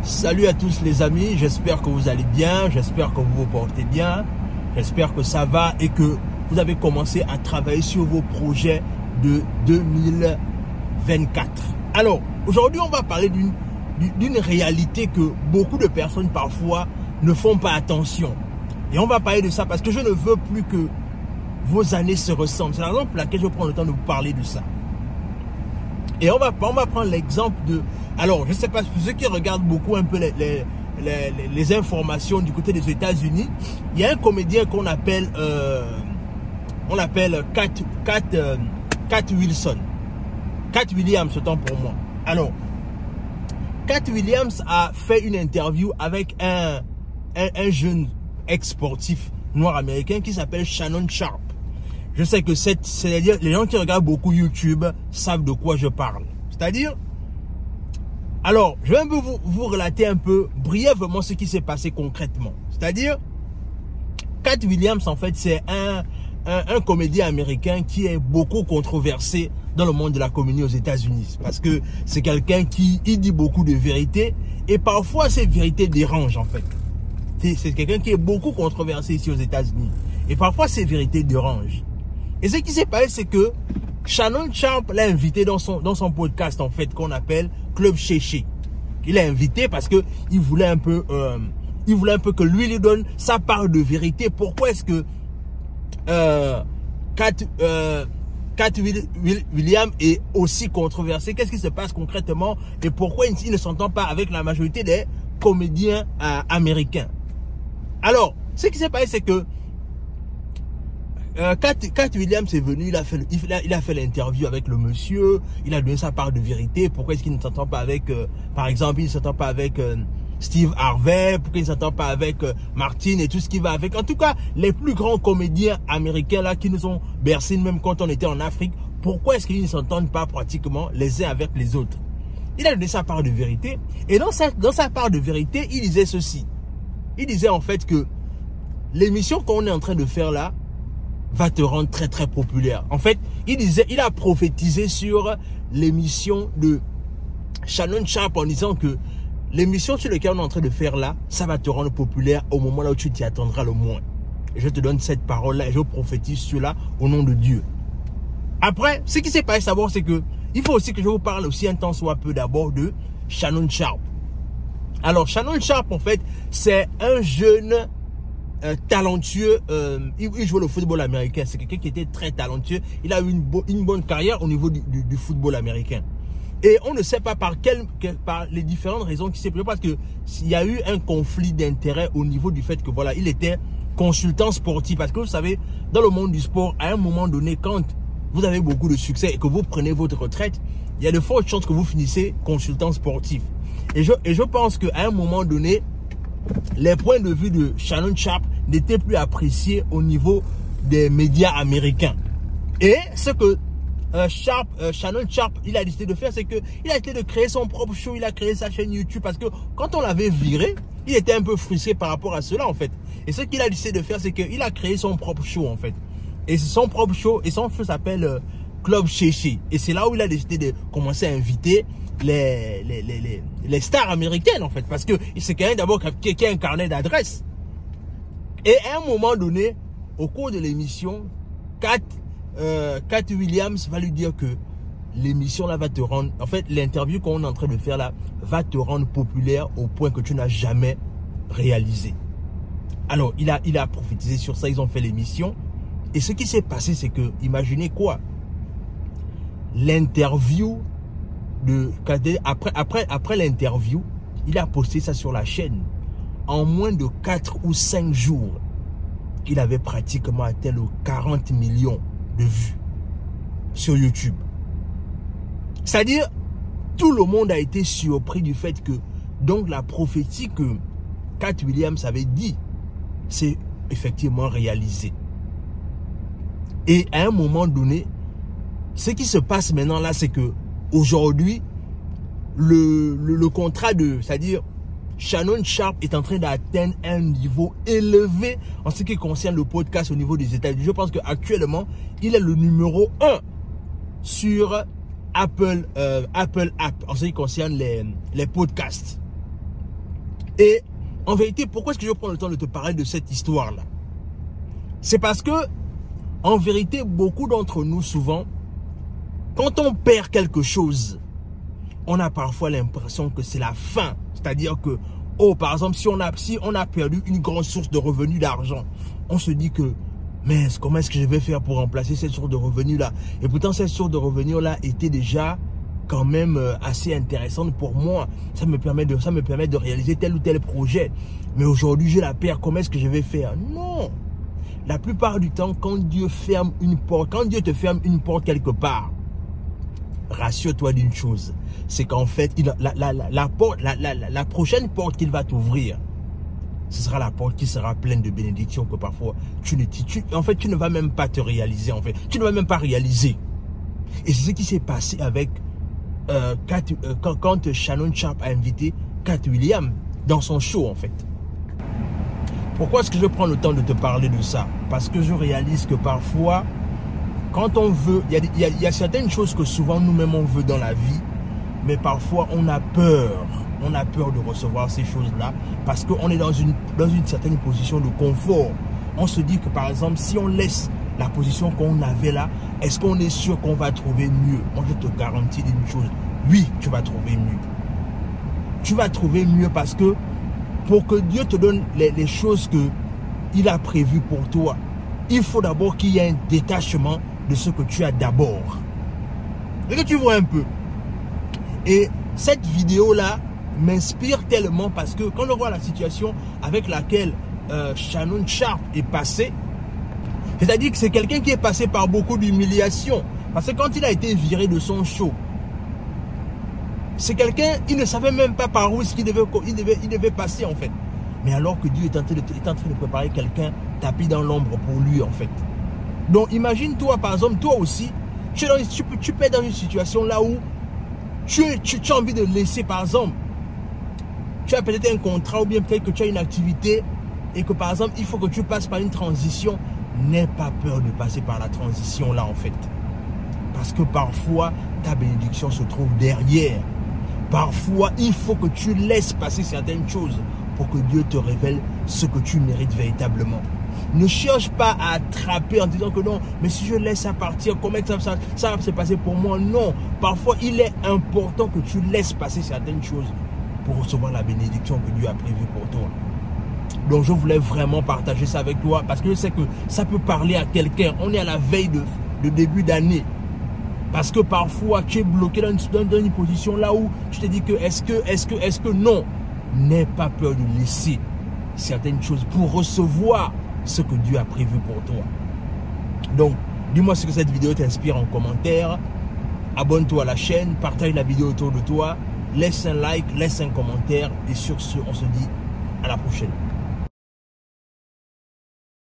Salut à tous les amis, j'espère que vous allez bien, j'espère que vous vous portez bien, j'espère que ça va et que vous avez commencé à travailler sur vos projets de 2024. Alors, aujourd'hui on va parler d'une réalité que beaucoup de personnes parfois ne font pas attention. Et on va parler de ça parce que je ne veux plus que vos années se ressemblent. C'est la raison pour laquelle je prends le temps de vous parler de ça. Et on va prendre l'exemple de... Alors, je ne sais pas, pour ceux qui regardent beaucoup un peu les informations du côté des États-Unis, il y a un comédien qu'on appelle... Cat Wilson. Cat Williams, autant pour moi. Alors, Cat Williams a fait une interview avec un jeune ex-sportif noir américain qui s'appelle Shannon Sharpe. Je sais que c'est-à-dire les gens qui regardent beaucoup YouTube savent de quoi je parle. C'est-à-dire, alors, je vais un peu vous relater un peu brièvement ce qui s'est passé concrètement. C'est-à-dire, Cat Williams, en fait, c'est un comédien américain qui est beaucoup controversé dans le monde de la comédie aux États-Unis. Parce que c'est quelqu'un qui dit beaucoup de vérités et parfois ces vérités dérangent, en fait. C'est quelqu'un qui est beaucoup controversé ici aux États-Unis. Et parfois ces vérités dérangent. Et ce qui s'est passé, c'est que Shannon Sharpe l'a invité dans son podcast, en fait, qu'on appelle Club Chéché. Il l'a invité parce que il voulait un peu que lui donne sa part de vérité. Pourquoi est-ce que Cat Williams est aussi controversé? Qu'est-ce qui se passe concrètement? Et pourquoi il ne s'entend pas avec la majorité des comédiens américains? Alors, ce qui s'est passé, c'est que Cat Williams est venu, il a fait l'interview avec le monsieur, il a donné sa part de vérité. Pourquoi est-ce qu'il ne s'entend pas avec, par exemple, il ne s'entend pas avec Steve Harvey, pourquoi il ne s'entend pas avec Martin et tout ce qui va avec. En tout cas, les plus grands comédiens américains là qui nous ont bercés même quand on était en Afrique, pourquoi est-ce qu'ils ne s'entendent pas pratiquement les uns avec les autres? Il a donné sa part de vérité et dans sa part de vérité, il disait ceci. Il disait en fait que l'émission qu'on est en train de faire là va te rendre très très populaire. En fait, il a prophétisé sur l'émission de Shannon Sharpe en disant que l'émission sur laquelle on est en train de faire là, ça va te rendre populaire au moment là où tu t'y attendras le moins. Et je te donne cette parole là et je prophétise cela au nom de Dieu. Après, ce qui s'est passé d'abord, c'est que il faut aussi que je vous parle aussi un temps soit peu d'abord de Shannon Sharpe. Alors Shannon Sharpe en fait, c'est un jeune talentueux, il jouait le football américain. C'est quelqu'un qui était très talentueux. Il a eu une bonne carrière au niveau du football américain. Et on ne sait pas par les différentes raisons qui s'est passé, parce que il y a eu un conflit d'intérêt au niveau du fait que voilà, il était consultant sportif. Parce que vous savez, dans le monde du sport, à un moment donné, quand vous avez beaucoup de succès et que vous prenez votre retraite, il y a de fortes chances que vous finissez consultant sportif. Et je pense qu'à un moment donné, les points de vue de Shannon Sharpe n'étaient plus appréciés au niveau des médias américains. Et ce que Shannon Sharpe, il a décidé de faire, c'est qu'il a décidé de créer son propre show. Il a créé sa chaîne YouTube parce que quand on l'avait viré, il était un peu frustré par rapport à cela en fait. Et ce qu'il a décidé de faire, c'est qu'il a créé son propre show en fait. Et son propre show, et son show s'appelle Club Chéché. Et c'est là où il a décidé de commencer à inviter les stars américaines en fait, parce que c'est quelqu'un d'abord qui a un carnet d'adresses. Et à un moment donné, au cours de l'émission, Cat Williams va lui dire que l'émission là va te rendre, en fait l'interview qu'on est en train de faire là va te rendre populaire au point que tu n'as jamais réalisé. Alors il a prophétisé sur ça, ils ont fait l'émission. Et ce qui s'est passé, c'est que, imaginez quoi, l'interview après l'interview, il a posté ça sur la chaîne. En moins de 4 ou 5 jours, il avait pratiquement atteint les 40 millions de vues sur YouTube. C'est-à-dire, tout le monde a été surpris du fait que, donc la prophétie que Cat Williams avait dit, c'est effectivement réalisé. Et à un moment donné, ce qui se passe maintenant là, c'est que aujourd'hui, le contrat c'est-à-dire Shannon Sharpe est en train d'atteindre un niveau élevé en ce qui concerne le podcast au niveau des États-Unis. Je pense qu'actuellement, il est le numéro 1 sur Apple App en ce qui concerne les podcasts. Et en vérité, pourquoi est-ce que je prends le temps de te parler de cette histoire-là? C'est parce que, en vérité, beaucoup d'entre nous, souvent, quand on perd quelque chose, on a parfois l'impression que c'est la fin. C'est-à-dire que, oh, par exemple, si on a perdu une grande source de revenus d'argent, on se dit que, mais comment est-ce que je vais faire pour remplacer cette source de revenus-là? Et pourtant, cette source de revenus-là était déjà quand même assez intéressante pour moi. Ça me permet de réaliser tel ou tel projet. Mais aujourd'hui, je la perds. Comment est-ce que je vais faire? Non. La plupart du temps, quand Dieu ferme une porte, quand Dieu te ferme une porte quelque part, rassure-toi d'une chose, c'est qu'en fait, la prochaine porte qu'il va t'ouvrir, ce sera la porte qui sera pleine de bénédictions que parfois tu ne vas même pas te réaliser, en fait. Tu ne vas même pas réaliser. Et c'est ce qui s'est passé avec quand Shannon Sharpe a invité Cat Williams dans son show, en fait. Pourquoi est-ce que je prends le temps de te parler de ça? Parce que je réalise que parfois, quand on veut, il y a certaines choses que souvent nous-mêmes on veut dans la vie, mais parfois on a peur. On a peur de recevoir ces choses-là parce qu'on est dans une certaine position de confort. On se dit que par exemple, si on laisse la position qu'on avait là, est-ce qu'on est sûr qu'on va trouver mieux? Moi, je te garantis une chose. Oui, tu vas trouver mieux. Tu vas trouver mieux parce que pour que Dieu te donne les choses qu'il a prévues pour toi, il faut d'abord qu'il y ait un détachement de ce que tu as d'abord. Et que tu vois un peu. Et cette vidéo-là m'inspire tellement parce que quand on voit la situation avec laquelle Shannon Sharpe est passé, c'est-à-dire que c'est quelqu'un qui est passé par beaucoup d'humiliation. Parce que quand il a été viré de son show, c'est quelqu'un, il ne savait même pas par où est-ce qu'il devait passer en fait. Mais alors que Dieu est en train de préparer quelqu'un tapis dans l'ombre pour lui en fait. Donc imagine-toi par exemple, toi aussi, tu peux être dans une situation là où tu as envie de laisser par exemple, tu as peut-être un contrat ou bien peut-être que tu as une activité et que par exemple, il faut que tu passes par une transition. N'aie pas peur de passer par la transition là en fait. Parce que parfois, ta bénédiction se trouve derrière. Parfois, il faut que tu laisses passer certaines choses pour que Dieu te révèle ce que tu mérites véritablement. Ne cherche pas à attraper en disant que non, mais si je laisse ça partir, comment ça va se passer pour moi? Non, parfois il est important que tu laisses passer certaines choses pour recevoir la bénédiction que Dieu a prévue pour toi. Donc je voulais vraiment partager ça avec toi parce que je sais que ça peut parler à quelqu'un. On est à la veille de début d'année. Parce que parfois tu es bloqué dans une position là où tu te dis que est-ce que non. N'aie pas peur de laisser certaines choses pour recevoir ce que Dieu a prévu pour toi. Donc, dis-moi ce que cette vidéo t'inspire en commentaire. Abonne-toi à la chaîne, partage la vidéo autour de toi, laisse un like, laisse un commentaire. Et sur ce, on se dit à la prochaine.